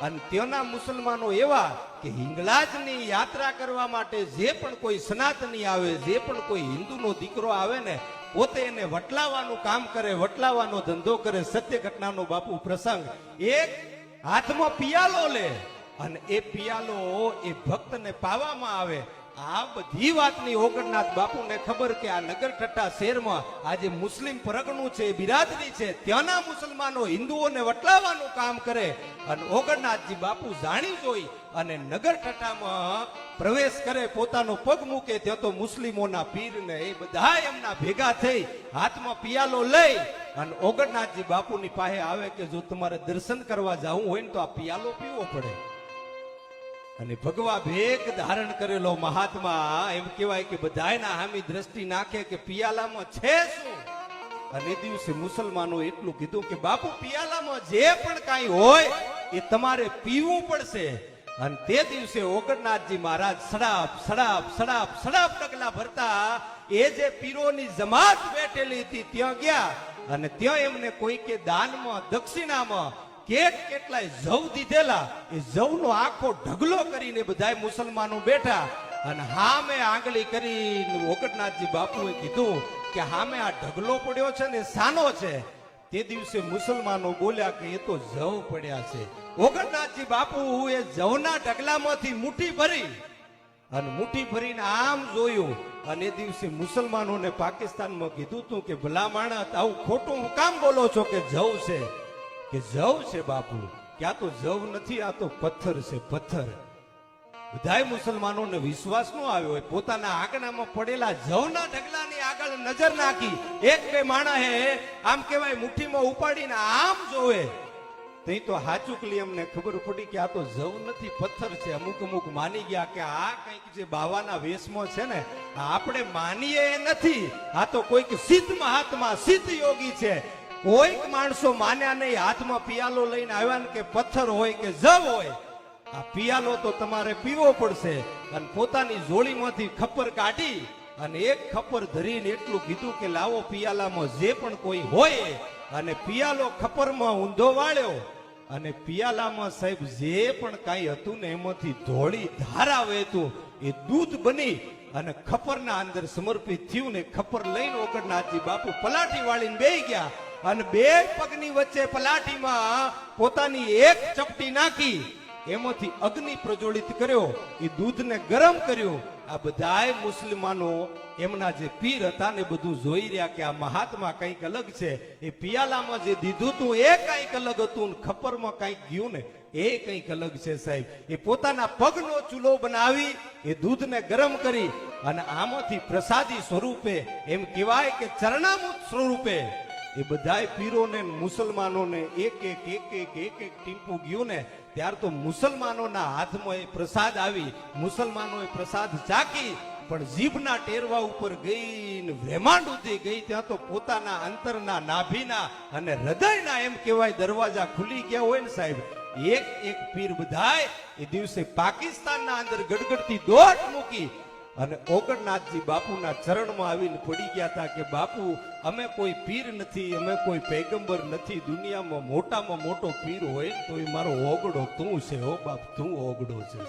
અને ત્યાંના મુસલમાનો એવા કે હિંગળાજની યાત્રા કરવા માટે જે પણ કોઈ સનાતની આવે, જે પણ કોઈ હિન્દુનો દીકરો આવે ને, પોતે એને વટલાવાનું કામ કરે, વટલાવાનો ધંધો કરે. સત્ય ઘટનાનો બાપુ પ્રસંગ. એક હાથમાં પિયાલો લે અને એ પિયાલો એ ભક્તને પાવામાં આવે. આ બધી વાતની ઓગણનાથ બાપુને ખબર કે આ નગરઠઠ્ઠા શહેરમાં આજે મુસ્લિમ પરગણું છે, બિરાદરી છે, ત્યાંના મુસલમાનો હિન્દુઓને વટલાવાનું કામ કરે. અને ઓગણનાથજી બાપુ જાણી જોઈ અને નગરઠઠ્ઠામાં પ્રવેશ કરે, પોતાનો પગ મૂકે. ત્યાં તો મુસ્લિમોના પીર ને એ બધા એમના ભેગા થઈ હાથમાં પિયાલો લઈ અને ઓગણનાથજી બાપુની પાસે આવે કે જો તમારે દર્શન કરવા જવું હોય ને તો આ પિયાલો પીવો પડે. અને ભગવા ભેગ ધારણ કરેલો મહાત્મા એમ કહેવાય કે બધાયના હામી દ્રષ્ટિ નાખે કે પિયાલામાં છે શું. અને એ દિવસે મુસલમાનો એટલું કીધું કે બાપુ પિયાલામાં જે પણ કાંઈ હોય એ તમારે પીવું પડશે. અને તે દિવસે ઓગણનાથજી મહારાજ સડાપ સડાપ સડાપ સડાપ ડગલા ભરતા એ જે પીરોની જમાત બેઠેલી હતી ત્યાં ગયા. અને ત્યાં એમને કોઈ કે દાનમાં, દક્ષિણામાં કેટલાય જવ દીધેલા. એ જવનો આખો ઢગલો કરીને બધાય મુસલમાનો બેઠા. અને હામે આંગળી કરીને ઓગણનાથજી બાપુએ કીધું કે હામે આ ઢગલો પડ્યો છે ને સાનો છે. તે દિવસે મુસલમાનો બોલ્યા કે એ તો જવ પડ્યા છે. ઓગણનાથજી બાપુ એ જવના ઢગલામાંથી મુઠ્ઠી ભરી અને મુઠ્ઠી ભરીને આમ જોયું. અને એ દિવસે મુસલમાનોને પાકિસ્તાનમાં કીધું તું કે ભલા માણસ આવું ખોટું હું કામ બોલો છો કે જવ છે. કે જવ છે બાપુ, ક્યાં તો જવ નથી, આ તો પથ્થર છે, પથ્થર. બધાય મુસલમાનોને વિશ્વાસ ન આવ્યો હોય. પોતાના આંગણામાં પડેલા જવના ઢગલાની આગળ નજર નાખી. એક બે માણસે આમ કહેવાય મુઠ્ઠીમાં ઉપાડીને આમ જોવે. તે તો હાચુકલી અમને ખબર પડી કે આ તો જવ નથી, પથ્થર છે. અમુક માની ગયા કે આ કંઈક જે બાવાના વેશમાં છે ને, આપણે માનીએ એ નથી, આ તો કોઈક સિદ્ધ મહાત્મા, સિદ્ધ યોગી છે. કોઈક માણસો માન્યા નહીં. હાથમાં પિયાલો લઈને આવ્યા ને કે પથ્થર હોય કે જવ હોય, આ પિયાલો તો તમારે પીવો પડશે. અને પોતાની જોડીમાંથી ખપ્પર કાઢી અને એક ખપ્પર ધરીને એટલું કીધું કે લાવો પિયાલામાં જે પણ કોઈ હોય. અને પિયાલો ખપ્પરમાં ઊંધો વાળ્યો અને પિયાલામાં સાહેબ જે પણ કાંઈ હતું ને એમાંથી ધોળી ધારા વહેતું એ દૂધ બની અને ખપ્પરના અંદર સમર્પિત થયું. ને ખપ્પર લઈને ઓગણનાથજી બાપુ પલાઠી વાળીને બેહી ગયા. અને બે પગની વચ્ચે પલાઠીમાં પોતાની એક ચપટી નાખી, એમાંથી અગ્નિ પ્રજ્વલિત કર્યો, એ દૂધને ગરમ કર્યું. આ બધાય મુસલમાનો એમના જે પીર હતા ને બધું જોઈ રહ્યા કે આ મહાત્મા કંઈક અલગ છે. એ પિયાલામાં જે દીધું તું એ કંઈક અલગ હતું, ખપ્પરમાં કંઈક ગયું ને એ કંઈક અલગ છે સાહેબ. એ પોતાના પગનો ચૂલો બનાવી એ દૂધને ગરમ કરી અને આમાંથી પ્રસાદી સ્વરૂપે, એમ કહેવાય કે ચરણામૃત સ્વરૂપે એ બધાય પીરોને મુસલમાનોને એક એક ટીમ્પુ ગયું ને ત્યાર તો મુસલમાનોના હાથમાં એ પ્રસાદ આવી. મુસલમાનોએ પ્રસાદ ચાખી પણ જીભના ટેરવા ઉપર ગઈ ને વ્રેમાંડ ઉધી ગઈ. ત્યાં તો પોતાના અંતરના, નાભીના અને હૃદયના એમ કહેવાય દરવાજા ખુલી ગયા હોય ને સાહેબ. એક એક પીર બધાય એ દિવસે પાકિસ્તાનના અંદર ગડગડતી દોટ મૂકી અને ઓગણનાથજી બાપુના ચરણમાં આવીને પડી ગયા હતા કે બાપુ અમે કોઈ પીર નથી, અમે કોઈ પૈગંબર નથી. દુનિયામાં મોટામાં મોટો પીર હોય તો એ મારો ઓગડો તું છે. હો બાપ, તું ઓગડો છે.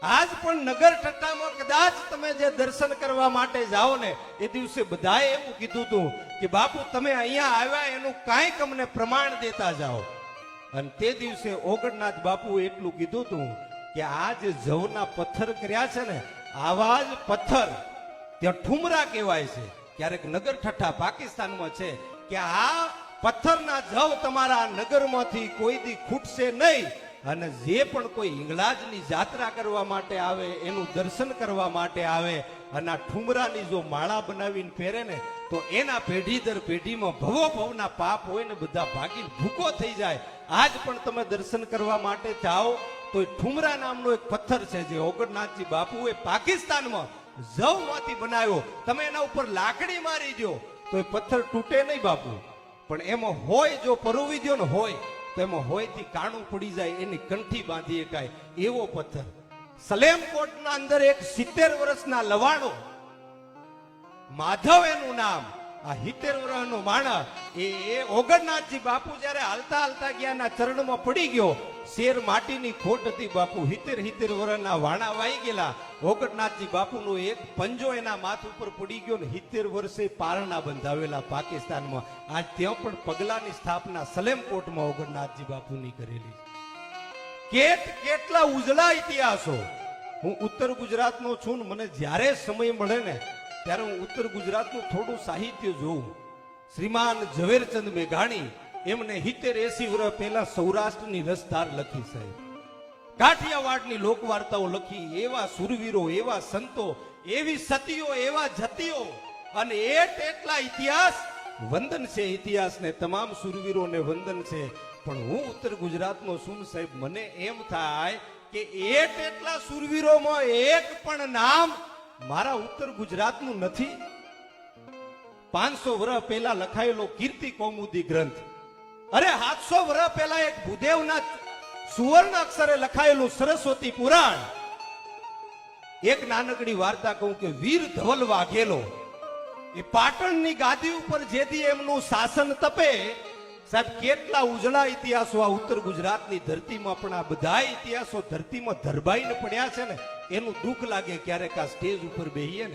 આજ પણ નગરઠઠ્ઠામાં કદાચ તમે જે દર્શન કરવા માટે જાઓ ને એ દિવસે બધાએ એવું કીધું હતું કે બાપુ તમે અહીંયા આવ્યા એનું કાંઈક અમને પ્રમાણ દેતા જાઓ. અને તે દિવસે ઓગણનાથ બાપુ એટલું કીધું હતું કે આ જે જવના પથ્થર કર્યા છે ને, આવા જ પથ્થર ત્યાં ઠુમરા કહેવાય છે. ક્યારેક નગરઠઠ્ઠા પાકિસ્તાનમાં છે કે આ પથ્થરના જવ તમારા નગરમાંથી કોઈ દી ખૂટશે નહીં. અને જે પણ કોઈ હિંગળાજની જાત્રા કરવા માટે આવે, એનું દર્શન કરવા માટે આવે અને આ ઠુમરાની જો માળા બનાવીને પહેરે ને તો એના પેઢી દર પેઢીમાં ભવો ભવના પાપ હોય ને બધા ભાગીને ભૂકો થઈ જાય. આજ પણ તમે દર્શન કરવા માટે જાઓ તો ઠુમરા નામનો એક પથ્થર છે જે ઓગણનાથજી બાપુએ પાકિસ્તાનમાં જવમાંથી બનાવ્યો. તમે એના ઉપર લાકડી મારી દો તો એ પથ્થર તૂટે નહીં બાપુ, પણ એમાં હોય જો પરોવી દો ને હોય તો એમાં હોય થી કાણું પડી જાય, એની કંઠી બાંધી શકાય એવો પથ્થર. સલેમકોટના અંદર એક 70 વર્ષના લવાણો માધવ એનું નામ, આ 70 વર્ષનો માણસ એ ઓગણનાથજી બાપુ જયારે હાલતા હાલતા ગયા ચરણમાં પડી ગયો શેર માટીની ખોટ હતી બાપુ. 70 વર્ષના વાણા વાઈ ગયેલા. ઓગણનાથજી બાપુનો એક પંજો એના માથ ઉપર પડી ગયો ને 70 વર્ષે પારણા બંધાવેલા પાકિસ્તાનમાં. આજ ત્યાં પણ પગલાની સ્થાપના સલેમકોટમાં ઓગણનાથજી બાપુની કરેલી. કેટલા ઉજળા ઇતિહાસો. હું ઉત્તર ગુજરાતનો છું ને મને જ્યારે સમય મળે ને ત્યારે હું ઉત્તર ગુજરાતનું થોડું સાહિત્ય જોઉં. શ્રીમાન ઝવેરચંદ મેઘાણી એમને 70-80 વર્ષ પહેલા સૌરાષ્ટ્રની રસધાર લખી સાહેબ. કાઠિયાવાડની લોકવાર્તાઓ લખી. એવા સુરવીરો, એવા સંતો, એવી સતીઓ, એવા જતીઓ અને એટલા ઇતિહાસ. વંદન છે ઇતિહાસને, તમામ સુરવીરોને વંદન છે. પણ હું ઉત્તર ગુજરાતનો છું સાહેબ, મને એમ થાય કે એટલા સુરવીરોમાં એક પણ નામ મારા ઉત્તર ગુજરાતનું નથી. 500 વર્ષ પહેલા લખાયેલો કીર્તિ કૌમુદી ગ્રંથ, અરે 700 વર્ષ પહેલા એક ભૂદેવના સુવર્ણ અક્ષરે લખાયેલું સરસ્વતી પુરાણ. એક નાનકડી વાર્તા કહું કે વીર ધવલ વાઘેલો એ પાટણની ગાદી ઉપર જેથી એમનું શાસન તપે સાહેબ, કેટલા ઉજળા ઇતિહાસો આ ઉત્તર ગુજરાતની ધરતીમાં. પણ આ બધા ઇતિહાસો ધરતીમાં ધરબાઈને પડ્યા છે ને, એનું દુઃખ લાગે ક્યારેક આ સ્ટેજ ઉપર બેહીએ ને.